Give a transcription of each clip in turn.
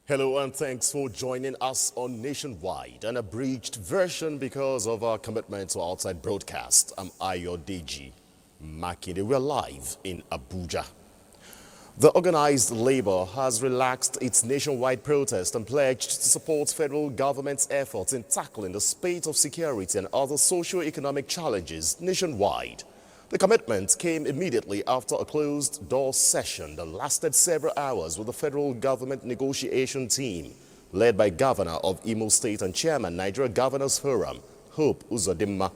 Hello and thanks for joining us on Nationwide, an abridged version because of our commitment to outside broadcast. I'm Ayodeji Makinde. We're live in Abuja. The organized labor has relaxed its nationwide protest and pledged to support federal government's efforts in tackling the spate of security and other socio-economic challenges nationwide. The commitment came immediately after a closed-door session that lasted several hours with the federal government negotiation team, led by Governor of Imo State and Chairman Nigeria Governors Forum, Hope Uzodimma.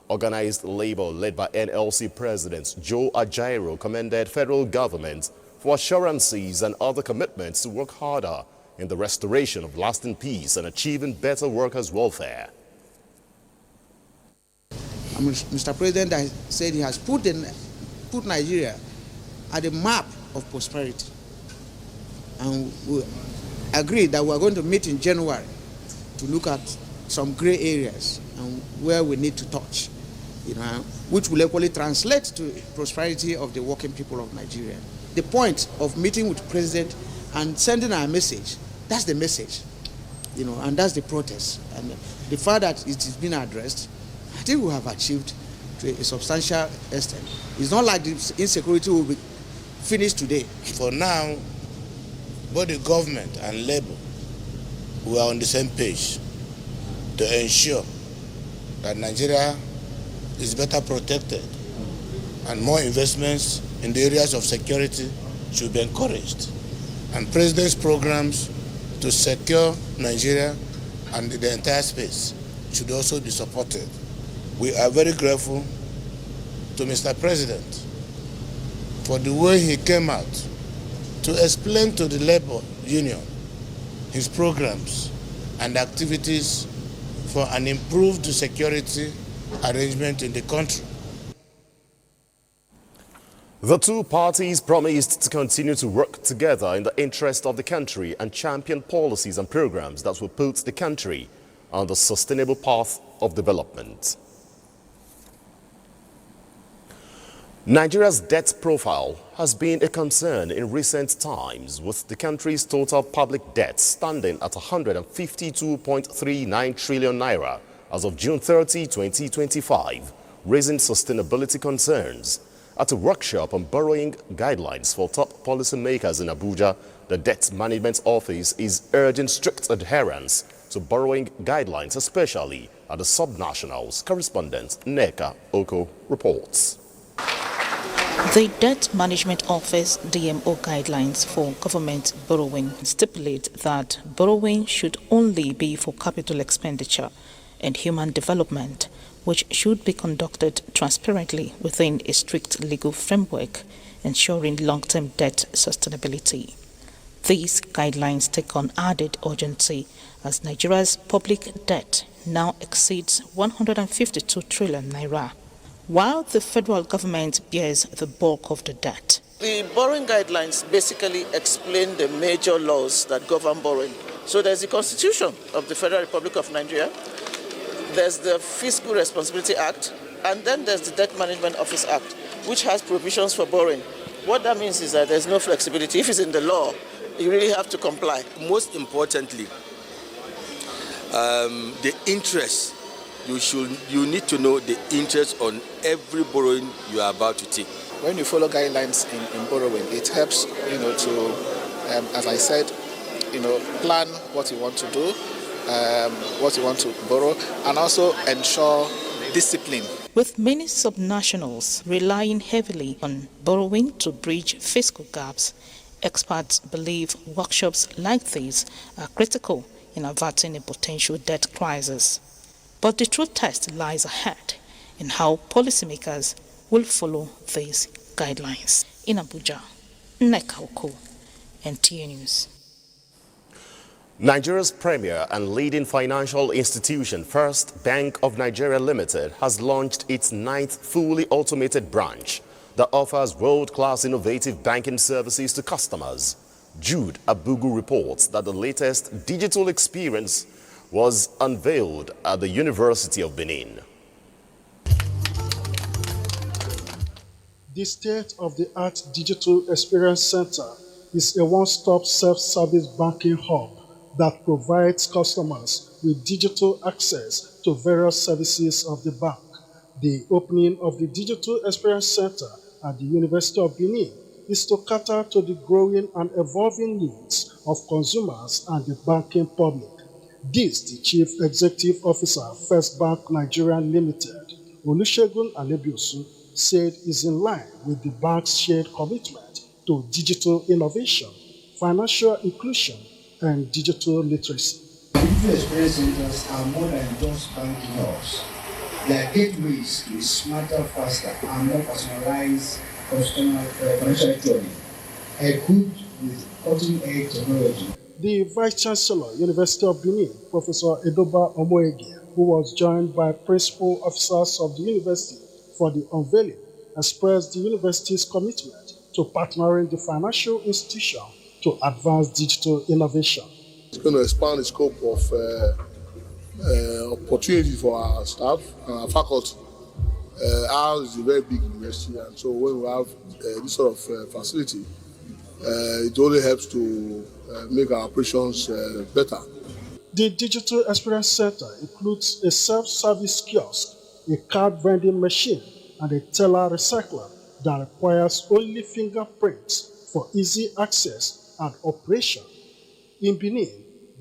Organized labor led by NLC President Joe Ajaero commended federal government for assurances and other commitments to work harder in the restoration of lasting peace and achieving better workers' welfare. Mr. President has said he has put Nigeria at the map of prosperity. And we agree that we are going to meet in January to look at some gray areas and where we need to touch, which will equally translate to prosperity of the working people of Nigeria. The point of meeting with the President and sending our message, that's the message, and that's the protest. And the fact that it is being addressed, I think we have achieved to a substantial extent. It's not like the insecurity will be finished today. For now, both the government and labor, we are on the same page to ensure that Nigeria is better protected and more investments in the areas of security should be encouraged. And President's programs to secure Nigeria and the entire space should also be supported. We are very grateful to Mr. President for the way he came out to explain to the labor union his programs and activities for an improved security arrangement in the country. The two parties promised to continue to work together in the interest of the country and champion policies and programs that will put the country on the sustainable path of development. Nigeria's debt profile has been a concern in recent times, with the country's total public debt standing at 152.39 trillion naira as of June 30, 2025, raising sustainability concerns. At a workshop on borrowing guidelines for top policymakers in Abuja, the Debt Management Office is urging strict adherence to borrowing guidelines, especially at the subnationals. Correspondent Neka Oko reports. The Debt Management Office DMO guidelines for government borrowing stipulate that borrowing should only be for capital expenditure and human development, which should be conducted transparently within a strict legal framework, ensuring long-term debt sustainability. These guidelines take on added urgency as Nigeria's public debt now exceeds 152 trillion naira, while the federal government bears the bulk of the debt. The borrowing guidelines basically explain the major laws that govern borrowing. So there's the Constitution of the Federal Republic of Nigeria, there's the Fiscal Responsibility Act, and then there's the Debt Management Office Act, which has provisions for borrowing. What that means is that there's no flexibility. If it's in the law, you really have to comply. Most importantly, the interest. You need to know the interest on every borrowing you are about to take. When you follow guidelines in borrowing, it helps, to, as I said, plan what you want to do, what you want to borrow, and also ensure discipline. With many subnationals relying heavily on borrowing to bridge fiscal gaps, experts believe workshops like these are critical in averting a potential debt crisis. But the true test lies ahead in how policymakers will follow these guidelines. In Abuja, Neka Oko, NTA News. Nigeria's premier and leading financial institution, First Bank of Nigeria Limited, has launched its 9th fully automated branch that offers world-class innovative banking services to customers. Jude Abugu reports that the latest digital experience was unveiled at the University of Benin. The state-of-the-art Digital Experience Center is a one-stop self-service banking hub that provides customers with digital access to various services of the bank. The opening of the Digital Experience Center at the University of Benin is to cater to the growing and evolving needs of consumers and the banking public. This, the Chief Executive Officer, First Bank Nigeria Limited, Olusegun Alebiosu, said is in line with the bank's shared commitment to digital innovation, financial inclusion, and digital literacy. Digital experience centers are more than just banking hubs. They are gateways to a smarter, faster, and more personalized customer financial journey, equipped with cutting-edge technology. The Vice-Chancellor, University of Benin, Professor Edoba Omoege, who was joined by principal officers of the university for the unveiling, expressed the university's commitment to partnering the financial institution to advance digital innovation. It's going to expand the scope of opportunity for our staff and our faculty. Ours is a very big university, and so when we have this sort of facility, it only helps to make our operations better. The Digital Experience Center includes a self-service kiosk, a card vending machine, and a teller recycler that requires only fingerprints for easy access and operation. In Benin,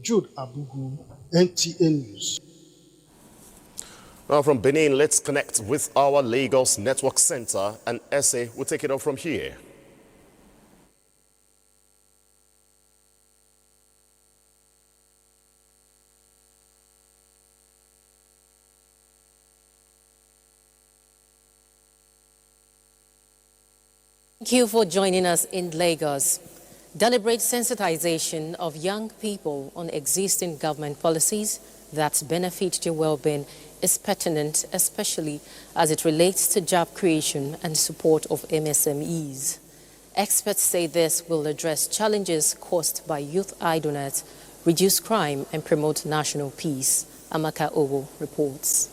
Jude Abugu, NTA News. Now from Benin, let's connect with our Lagos Network Center, and Essay will take it up from here. Thank you for joining us in Lagos. Deliberate sensitization of young people on existing government policies that benefit their well-being is pertinent, especially as it relates to job creation and support of MSMEs. Experts say this will address challenges caused by youth idleness, reduce crime, and promote national peace. Amaka Owo reports.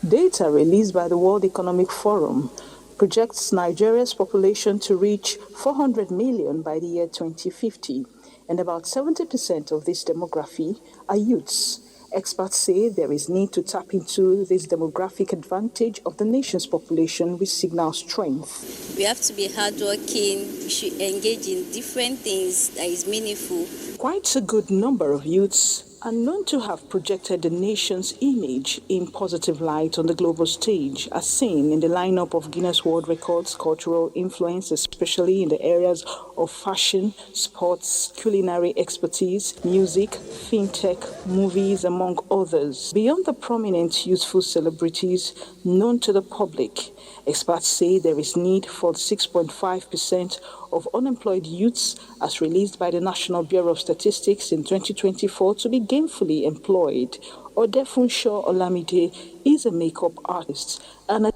Data released by the World Economic Forum projects Nigeria's population to reach 400 million by the year 2050, and about 70% of this demography are youths. Experts say there is need to tap into this demographic advantage of the nation's population with signal strength. We have to be hardworking, we should engage in different things that is meaningful. Quite a good number of youths are known to have projected the nation's image in positive light on the global stage, as seen in the lineup of Guinness World Records cultural influence, especially in the areas of fashion, sports, culinary expertise, music, fintech, movies, among others. Beyond the prominent youthful celebrities known to the public, experts say there is need for 6.5% of unemployed youths, as released by the National Bureau of Statistics in 2024, to be gainfully employed. Odefunsho Olamide is a makeup artist and a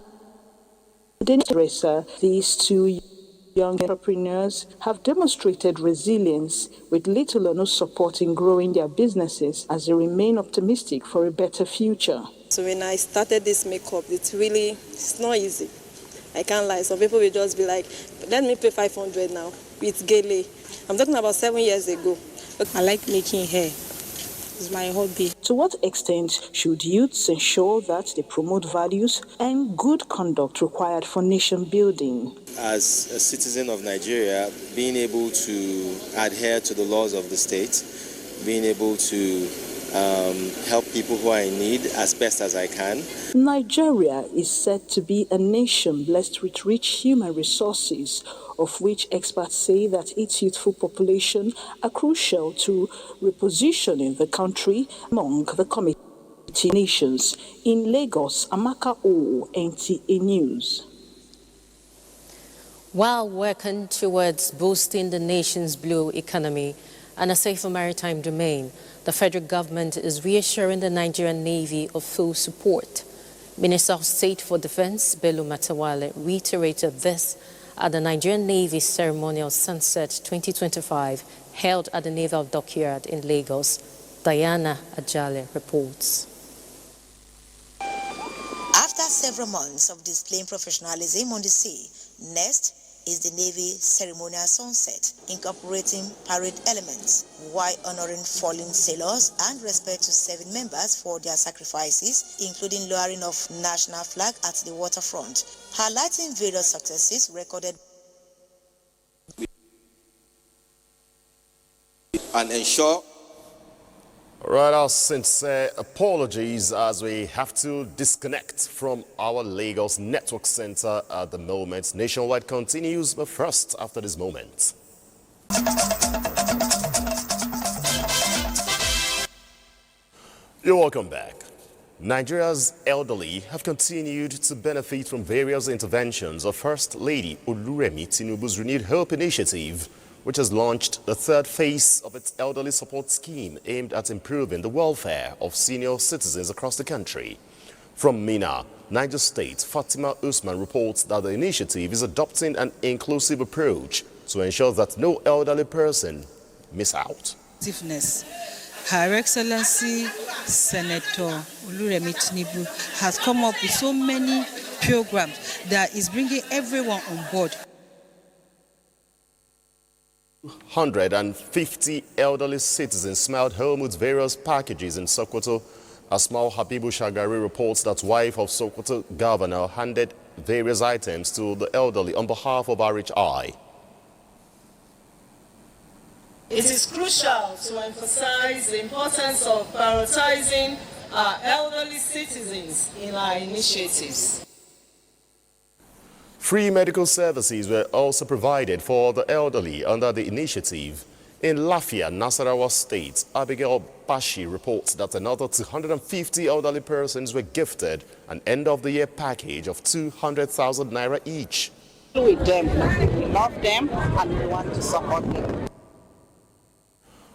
dresser. These two young entrepreneurs have demonstrated resilience with little or no support in growing their businesses, as they remain optimistic for a better future. So when I started this makeup, it's not easy. I can't lie. Some people will just be like, let me pay 500 now with gele. I'm talking about 7 years ago. I like making hair. It's my hobby. To what extent should youths ensure that they promote values and good conduct required for nation building? As a citizen of Nigeria, being able to adhere to the laws of the state, being able to help people who are in need as best as I can. Nigeria is said to be a nation blessed with rich human resources, of which experts say that its youthful population are crucial to repositioning the country among the committee nations. In Lagos, Amaka O, NTA News. While working towards boosting the nation's blue economy and a safer maritime domain, the federal government is reassuring the Nigerian Navy of full support. Minister of State for Defense, Bello Matawale, reiterated this at the Nigerian Navy Ceremonial Sunset 2025 held at the Naval Dockyard in Lagos. Diana Ajale reports. After several months of displaying professionalism on the sea, next is the Navy ceremonial sunset, incorporating parade elements, while honoring fallen sailors and respect to serving members for their sacrifices, including lowering of national flag at the waterfront, highlighting various successes recorded and ensure. Right, our sincere apologies as we have to disconnect from our Lagos Network Center at the moment. Nationwide continues, but first, after this moment. You're welcome back. Nigeria's elderly have continued to benefit from various interventions of First Lady Oluremi Tinubu's Renewed Hope Initiative, which has launched the third phase of its elderly support scheme aimed at improving the welfare of senior citizens across the country. From Minna, Niger State, Fatima Usman reports that the initiative is adopting an inclusive approach to ensure that no elderly person miss out. Her Excellency Senator Oluremi Tinubu has come up with so many programs that is bringing everyone on board. 150 elderly citizens smiled home with various packages in Sokoto. Asmau Habibu Shagari reports that wife of Sokoto governor handed various items to the elderly on behalf of RHI. It is crucial to emphasize the importance of prioritizing our elderly citizens in our initiatives. Free medical services were also provided for the elderly under the initiative. In Lafia, Nasarawa State, Abigail Bashi reports that another 250 elderly persons were gifted an end-of-the-year package of 200,000 naira each. With them, we love them and we want to support them.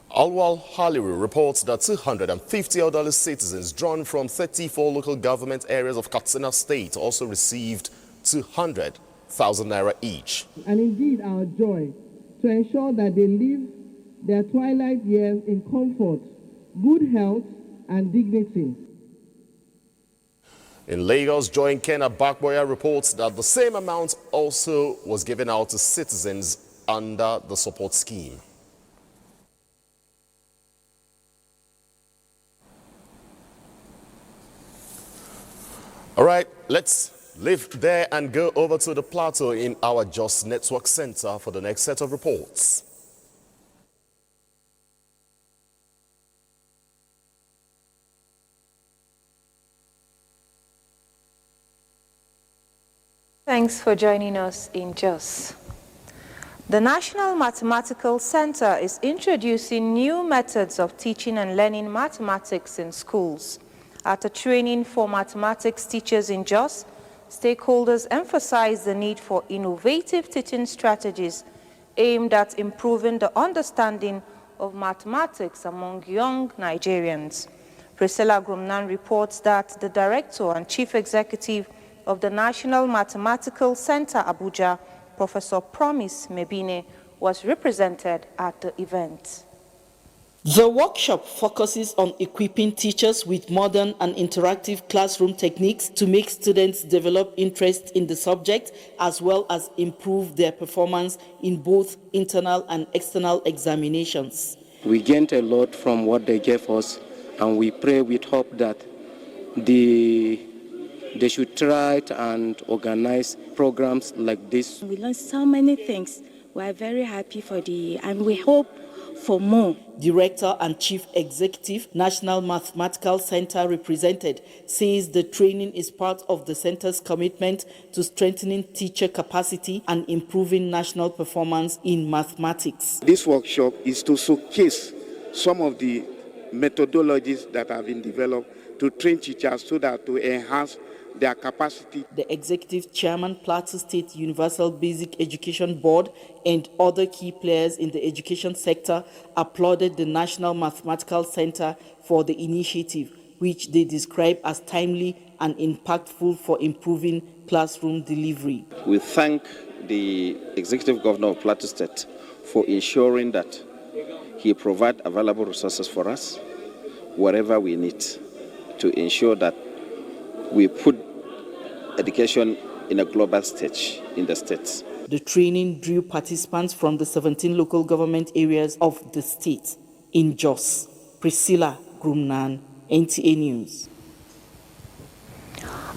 Alwal Haliru reports that 250 elderly citizens drawn from 34 local government areas of Katsina State also received 200,000 naira each. And indeed our joy to ensure that they live their twilight years in comfort, good health and dignity. In Lagos, Joy Nkena Bakboya reports that the same amount also was given out to citizens under the support scheme. All right, let's leave there and go over to the plateau in our Just Network Center for the next set of reports. Thanks for joining us in Jos. The National Mathematical Center is introducing new methods of teaching and learning mathematics in schools. At a training for mathematics teachers in Jos, stakeholders emphasized the need for innovative teaching strategies aimed at improving the understanding of mathematics among young Nigerians. Priscilla Grumnan reports that the director and chief executive of the National Mathematical Center, Abuja, Professor Promise Mebine, was represented at the event. The workshop focuses on equipping teachers with modern and interactive classroom techniques to make students develop interest in the subject as well as improve their performance in both internal and external examinations. We gained a lot from what they gave us, and we pray with hope that they should try and organize programs like this. We learned so many things. We are very happy and we hope for more. Director and Chief Executive, National Mathematical Center represented, says the training is part of the center's commitment to strengthening teacher capacity and improving national performance in mathematics. This workshop is to showcase some of the methodologies that have been developed to train teachers so that to enhance their capacity. The Executive Chairman, Plateau State Universal Basic Education Board, and other key players in the education sector applauded the National Mathematical Center for the initiative, which they describe as timely and impactful for improving classroom delivery. We thank the Executive Governor of Plateau State for ensuring that he provides available resources for us wherever we need to ensure that we put education in a global stage in the states. The training drew participants from the 17 local government areas of the state. In Jos, Priscilla Grumnan, NTA News.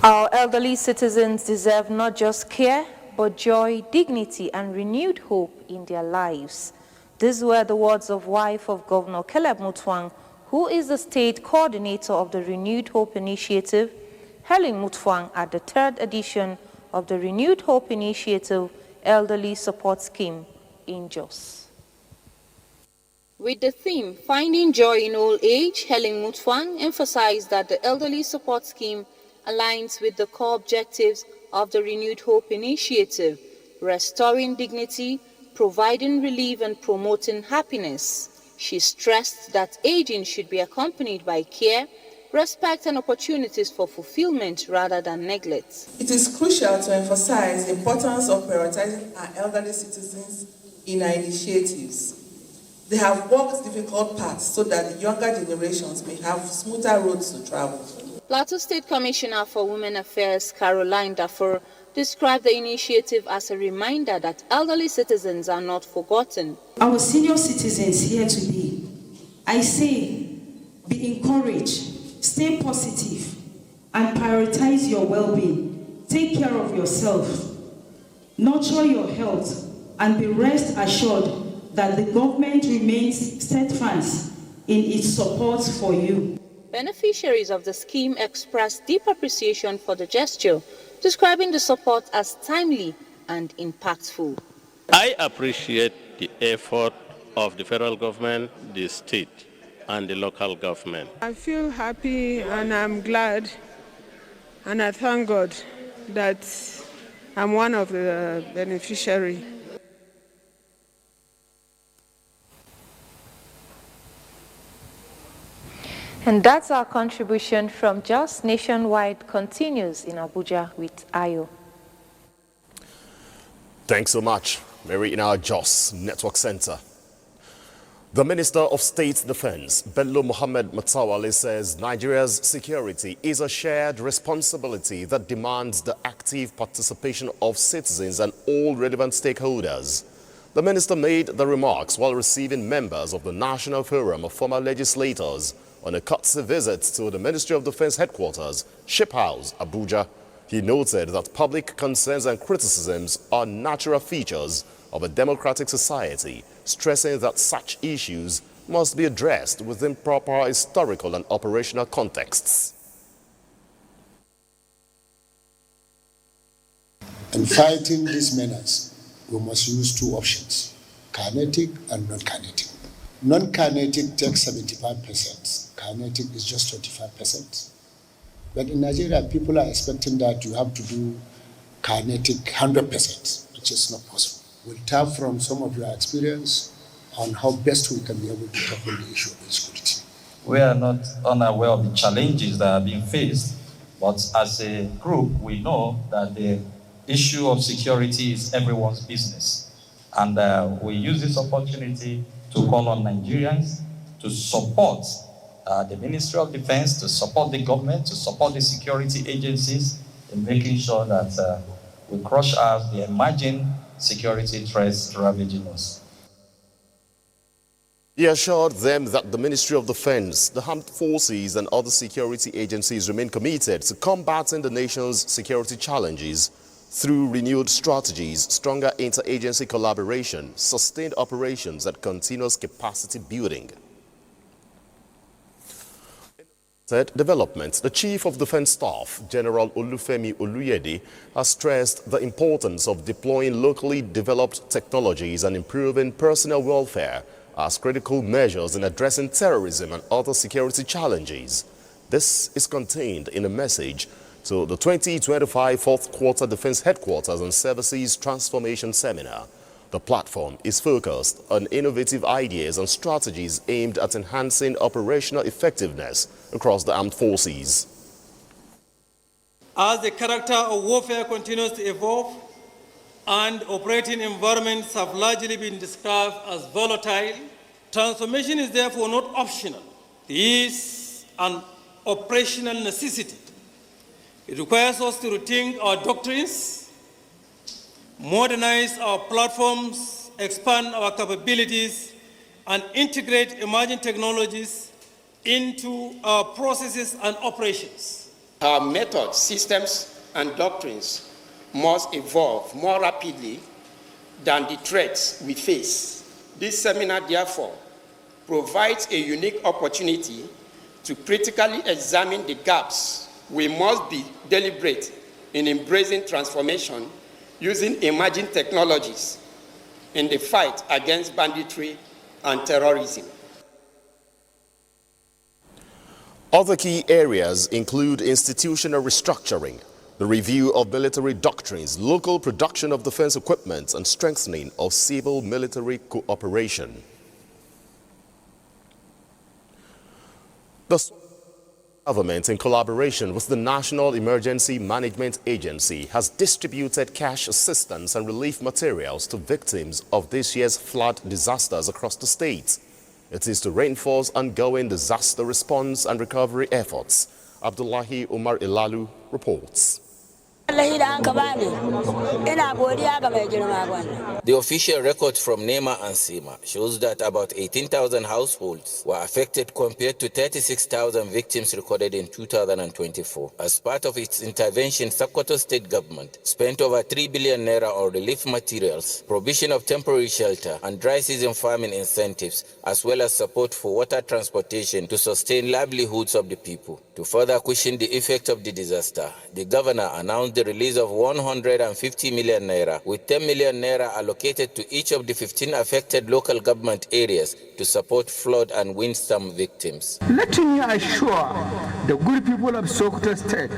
Our elderly citizens deserve not just care, but joy, dignity, and renewed hope in their lives. These were the words of wife of Governor Caleb Mutfwang, who is the state coordinator of the Renewed Hope Initiative, Helen Mutfwang at the 3rd edition of the Renewed Hope Initiative Elderly Support Scheme in Jos. With the theme, Finding Joy in Old Age, Helen Mutfwang emphasized that the Elderly Support Scheme aligns with the core objectives of the Renewed Hope Initiative, restoring dignity, providing relief, and promoting happiness. She stressed that aging should be accompanied by care, respect, and opportunities for fulfillment rather than neglect. It is crucial to emphasize the importance of prioritizing our elderly citizens in our initiatives. They have walked difficult paths so that the younger generations may have smoother roads to travel. Plateau State Commissioner for Women Affairs, Caroline Dafur, described the initiative as a reminder that elderly citizens are not forgotten. Our senior citizens here today, I say, be encouraged, stay positive, and prioritize your well-being. Take care of yourself, nurture your health, and be rest assured that the government remains steadfast in its support for you. Beneficiaries of the scheme expressed deep appreciation for the gesture, describing the support as timely and impactful. I appreciate the effort of the federal government, the state, and the local government. I feel happy and I'm glad, and I thank God that I'm one of the beneficiaries. And that's our contribution from Just Nationwide continues in Abuja with Ayo. Thanks so much, Mary, in our Jos Network Center. The Minister of State Defense, Bello Mohammed Matawale, says Nigeria's security is a shared responsibility that demands the active participation of citizens and all relevant stakeholders. The minister made the remarks while receiving members of the National Forum of Former Legislators on a courtesy visit to the Ministry of Defense headquarters, Ship House, Abuja. He noted that public concerns and criticisms are natural features of a democratic society, stressing that such issues must be addressed within proper historical and operational contexts. In fighting these menace, we must use two options, kinetic and non-kinetic. Non-kinetic takes 75%, kinetic is just 25%. But in Nigeria, people are expecting that you have to do kinetic 100%, which is not possible. We'll tap from some of your experience on how best we can be able to tackle the issue of insecurity. We are not unaware of the challenges that are being faced, but as a group, we know that the issue of security is everyone's business. And we use this opportunity to call on Nigerians to support the Ministry of Defense, to support the government, to support the security agencies in making sure that we crush out the emerging security threats ravaging us. He assured them that the Ministry of Defense, the armed forces and other security agencies remain committed to combating the nation's security challenges through renewed strategies, stronger interagency collaboration, sustained operations and continuous capacity building. Third developments, the Chief of Defense Staff, General Olufemi Oluyede, has stressed the importance of deploying locally developed technologies and improving personnel welfare as critical measures in addressing terrorism and other security challenges. This is contained in a message to the 2025 Fourth Quarter Defense Headquarters and Services Transformation Seminar. The platform is focused on innovative ideas and strategies aimed at enhancing operational effectiveness across the armed forces. As the character of warfare continues to evolve and operating environments have largely been described as volatile, transformation is therefore not optional. It is an operational necessity. It requires us to rethink our doctrines, modernize our platforms, expand our capabilities, and integrate emerging technologies into our processes and operations. Our methods, systems, and doctrines must evolve more rapidly than the threats we face. This seminar, therefore, provides a unique opportunity to critically examine the gaps. We must be deliberate in embracing transformation using emerging technologies in the fight against banditry and terrorism. Other key areas include institutional restructuring, the review of military doctrines, local production of defense equipment, and strengthening of civil-military cooperation. The government, in collaboration with the National Emergency Management Agency, has distributed cash assistance and relief materials to victims of this year's flood disasters across the state. It is to reinforce ongoing disaster response and recovery efforts. Abdullahi Umar Ilalu reports. The official record from NEMA and SEMA shows that about 18,000 households were affected compared to 36,000 victims recorded in 2024. As part of its intervention, Sokoto State Government spent over 3 billion naira on relief materials, provision of temporary shelter, and dry season farming incentives, as well as support for water transportation to sustain livelihoods of the people. To further cushion the effect of the disaster, the governor announced the release of 150 million naira, with 10 million naira allocated to each of the 15 affected local government areas to support flood and windstorm victims. Let me assure the good people of Sokoto State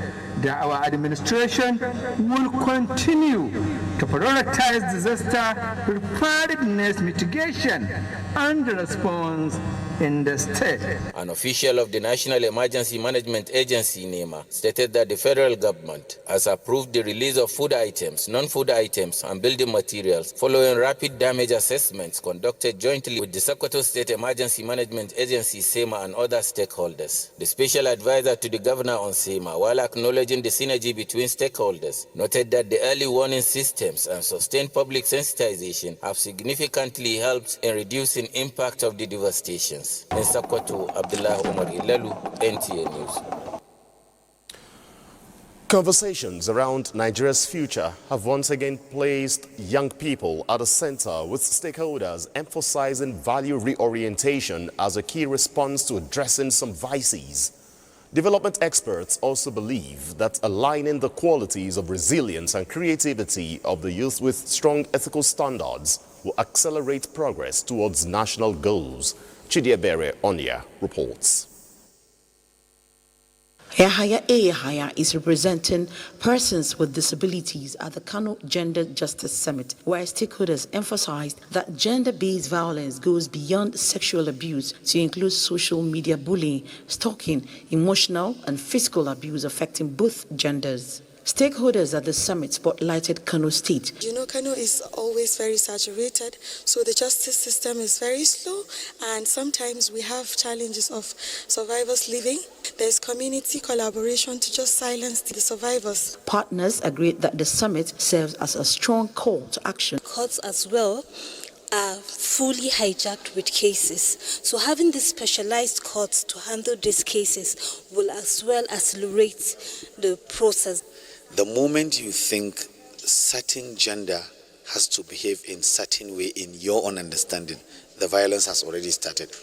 that our administration will continue to prioritize disaster preparedness mitigation and response in the state. An official of the National Emergency Management Agency, NEMA, stated that the federal government has approved the release of food items, non-food items, and building materials following rapid damage assessments conducted jointly with the Sokoto State Emergency Management Agency, SEMA, and other stakeholders. The special advisor to the governor on SEMA, while acknowledging the synergy between stakeholders, noted that the early warning systems and sustained public sensitization have significantly helped in reducing impact of the devastations. In Sokoto, Abdullah Umar Ilalu, NTA News. Conversations around Nigeria's future have once again placed young people at the center, with stakeholders emphasizing value reorientation as a key response to addressing some vices. Development experts also believe that aligning the qualities of resilience and creativity of the youth with strong ethical standards will accelerate progress towards national goals. Chidiebere Onya reports. Yahaya A. Yahaya is representing persons with disabilities at the Kano Gender Justice Summit, where stakeholders emphasized that gender-based violence goes beyond sexual abuse to include social media bullying, stalking, emotional and physical abuse affecting both genders. Stakeholders at the summit spotlighted Kano State. You know, Kano is always very saturated, so the justice system is very slow, and sometimes we have challenges of survivors leaving. There's community collaboration to just silence the survivors. Partners agreed that the summit serves as a strong call to action. Courts as well are fully hijacked with cases. So having these specialized courts to handle these cases will as well accelerate the process. The moment you think certain gender has to behave in certain way in your own understanding, the violence has already started.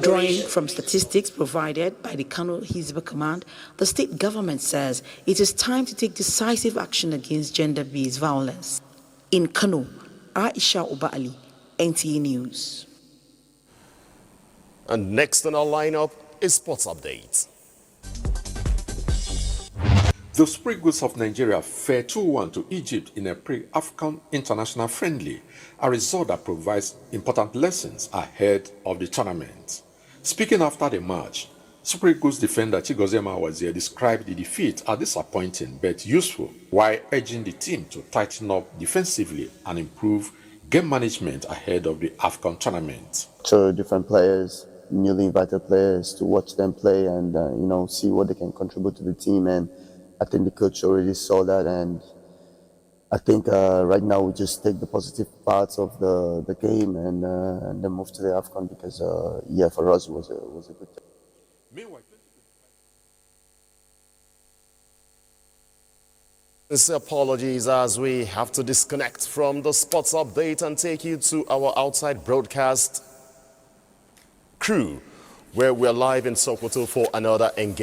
Drawing from statistics provided by the Kano Hizba Command, the state government says it is time to take decisive action against gender-based violence. In Kano, Aisha Uba Ali, NTA News. And next on our lineup is Sports Updates. The Super Eagles of Nigeria fell 2-1 to Egypt in a pre-African international friendly, a result that provides important lessons ahead of the tournament. Speaking after the match, Super Eagles defender Chigozema Wazier described the defeat as disappointing but useful, while urging the team to tighten up defensively and improve game management ahead of the African tournament. So different players, newly invited players, to watch them play and see what they can contribute to the team, and I think the coach already saw that, and I think right now we just take the positive parts of the game and then move to the AFCON because yeah, for us it was a good time. Meanwhile, apologies as we have to disconnect from the sports update and take you to our outside broadcast crew, where we're live in Sokoto for another engagement.